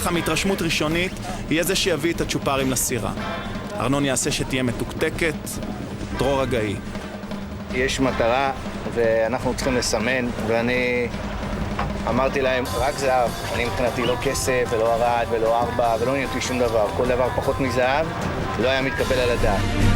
ככה מהתרשמות ראשונית, יהיה זה שיביא את הצ'ופרים לסירה. ארנון יעשה שתהיה מתוקתקת, דרור הגאי. יש מטרה ואנחנו צריכים לסמן, ואני אמרתי להם רק זהב. אני מבחינתי לא כסף ולא ארד ולא 4 ולא נהייתי שום דבר. כל דבר פחות מזהב לא היה מתקבל על הדעת.